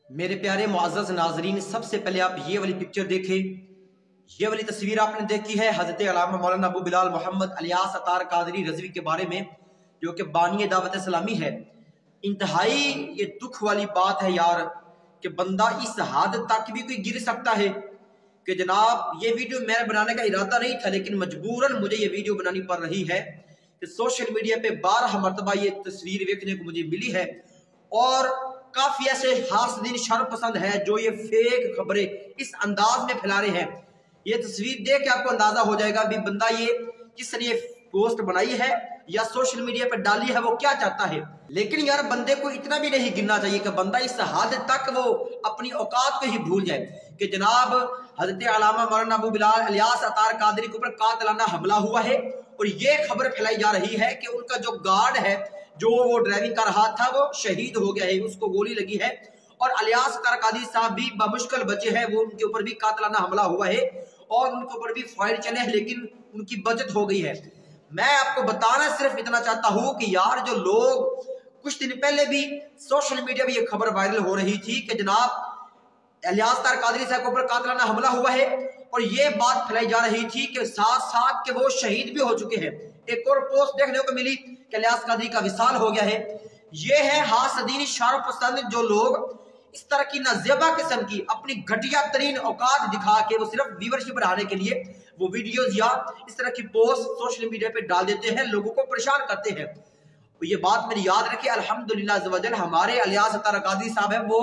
मेरे प्यारे मुअज़्ज़ज़ नाज़रीन, सबसे पहले आप ये वाली पिक्चर देखें। ये वाली तस्वीर आपने देखी है हज़रत अल्लामा मौलाना अबू बिलाल मोहम्मद अलियास अतार कादरी रज़वी के बारे में, जो कि बानी दावत इस्लामी है। इंतहाई ये दुख वाली बात है यार कि बंदा इस हद तक भी कोई गिर सकता है कि जनाब ये वीडियो मेरे बनाने का इरादा नहीं था, लेकिन मजबूरन मुझे ये वीडियो बनानी पड़ रही है कि सोशल मीडिया पे 12 मरतबा ये तस्वीर देखने को मुझे मिली है। और काफी ऐसे हासदीन शर पसंद है जो ये फेक खबरें इस अंदाज में फैला रहे हैं। ये तस्वीर देख के आपको अंदाजा हो जाएगा भी बंदा ये किसने ये पोस्ट बनाई है या सोशल मीडिया पर डाली है, वो क्या चाहता है। लेकिन यार बंदे को इतना भी नहीं गिनना चाहिए कि बंदा इस हद तक वो अपनी औकात को ही भूल जाए कि जनाब हज़रत अल्लामा मौलाना अबू बिलाल अलियास अतार कादरी के ऊपर कातिलाना हमला हुआ है और ये खबर फैलाई जा रही है कि उनका जो गार्ड है, जो वो ड्राइविंग कर रहा था, वो शहीद हो गया है, उसको गोली लगी है। और अलियास अतार कादरी साहब भी बमुश्किल बचे हैं, वो उनके ऊपर भी कातिलाना हमला हुआ है और उनके ऊपर भी फायर चले हैं, लेकिन उनकी बचत हो गई है। मैं आपको बताना सिर्फ इतना चाहता हूं कि यार जो लोग कुछ दिन पहले भी सोशल मीडिया में ये खबर वायरल हो रही थी कि जनाब अलियास अतार कादरी साहब के ऊपर कातिलाना हमला हुआ है और ये बात फैलाई जा रही थी कि साथ साथ के वो शहीद भी हो चुके हैं। एक और पोस्ट देखने को मिली कि अलियास कादरी का विसाल हो गया है। ये है हासदीन शर पसंद जो लोग इस तरह की नाजेबा किस्म की अपनी घटिया तरीन औकात दिखा के वो सिर्फ व्यूअरशिप बढ़ाने के लिए वो वीडियोस या इस तरह की पोस्ट सोशल मीडिया पे डाल देते हैं, लोगों को परेशान करते हैं। तो ये बात मेरी याद रखिए, अल्हम्दुलिल्लाह अज़्ज़ व जल हमारे अलियास अतार कादरी साहब है, वो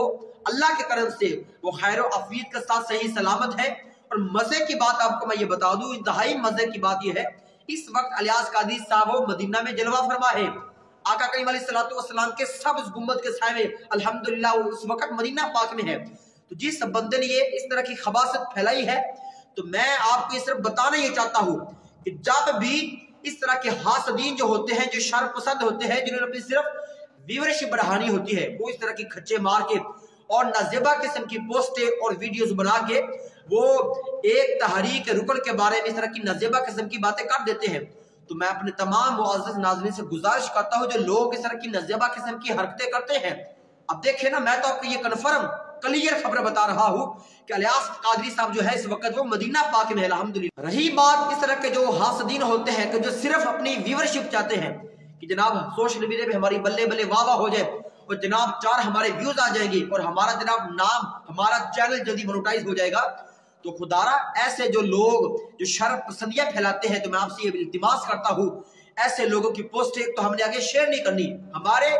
अल्लाह के करम से वो खैर अफीयत के साथ सही सलामत है। और मजे की बात आपको मैं ये बता दूं, इंतहाई मजे की बात ये है, इस वक्त अलियास कादरी साहब वो मदीना में जलवा फरमा है। आका करीम अलैहिस्सलातु वस्सलाम के सब्ज़ गुंबद के साए में अल्हम्दुलिल्लाह उस वक्त मदीना पाक में है। तो जिस बंदे ने ये इस तरह की खबासत फैलाई है, तो मैं आपको सिर्फ बताना ये चाहता हूँ कि जब भी इस तरह के हासदीन जो होते हैं, जो शर पसंद होते हैं, जिन्होंने अपनी सिर्फ व्यूअरशिप बढ़ानी होती है, वो इस तरह की खच्चे मार के और नाजेबा किस्म की पोस्टें और वीडियोस बना के वो एक तहरीक रुकन के बारे में इस तरह की नाजेबा किस्म की बातें कर देते हैं। तो मैं अपने तमाम मुअज़्ज़ज़ नाज़रीन से गुजारिश करता हूँ जो लोग इस तरह की नाजेबा किस्म की हरकतें करते हैं, अब देखें ना, मैं तो आपको ये कन्फर्म क्लियर खबर बता रहा हूँ कि अलियास कादरी साहब जो है इस वक्त वो मदीना पाक में है अल्हम्दुलिल्लाह। रही बात इस तरह के जो हासदीन होते हैं कि जो सिर्फ अपनी व्यूअरशिप चाहते हैं कि जनाब सोशल मीडिया पे हमारी बल्ले बल्ले वाह वाह हो जाए और जनाब 4 हमारे व्यूज आ जाएंगे और हमारा जनाब नाम, हमारा चैनल जल्दी मोनेटाइज हो जाएगा। तो खुदारा ऐसे जो लोग जो शर पसंदियां फैलाते हैं, तो मैं आपसे ये इल्तिमास करता हूँ ऐसे लोगों की पोस्टें तो हमने आगे शेयर नहीं करनी। हमारे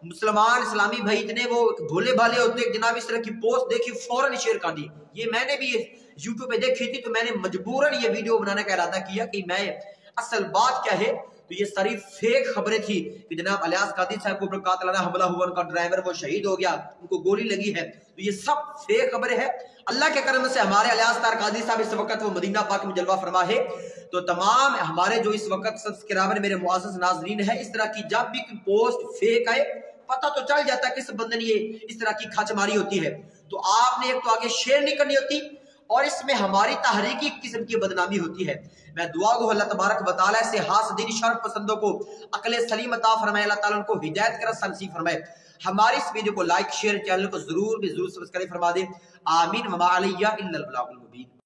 मुसलमान इस्लामी भाई इतने वो भोले भाले होते हैं, जनाब इस तरह की पोस्ट देखी फौरन शेयर कर दी। ये मैंने भी यूट्यूब पे देखी थी, तो मैंने मजबूरन ये वीडियो बनाने का इरादा किया कि मैं असल बात क्या है। तो ये सारी फेक खबरें थी कि जनाब अलियास कादरी साहब को ऊपर कातिलाना हमला हुआ, उनका ड्राइवर वो शहीद हो गया, उनको गोली लगी है। तो ये सब फेक खबरें हैं। अल्लाह के करम से हमारे अलियास अतार कादरी साहब इस वक्त वो मदीना पाक में जलवा फरमा है। तो तमाम हमारे जो इस वक्त सब्सक्राइबर मेरे मुअज़्ज़ज़ नाज़रीन है, इस तरह की जब भी कोई पोस्ट फेक आए पता तो चल जाता है किस बंदे ने ये इस तरह की खच मारी होती है। तो आपने एक तो आगे शेयर नहीं करनी होती और इसमें हमारी तहरीकी किस्म की बदनामी होती है। मैं दुआ को अल्लाह तबारक व तआला से हासदीन शर पसंदों को अक्ल सलीम अता फरमाए, अल्लाह ताला उनको हिदायत का रास्ता नसीब फरमाए। हमारी इस वीडियो को लाइक शेयर, चैनल को जरूर सब्सक्राइब फरमा दे। आमीन व मा अलैया इल्लल बलागुल मुबीन।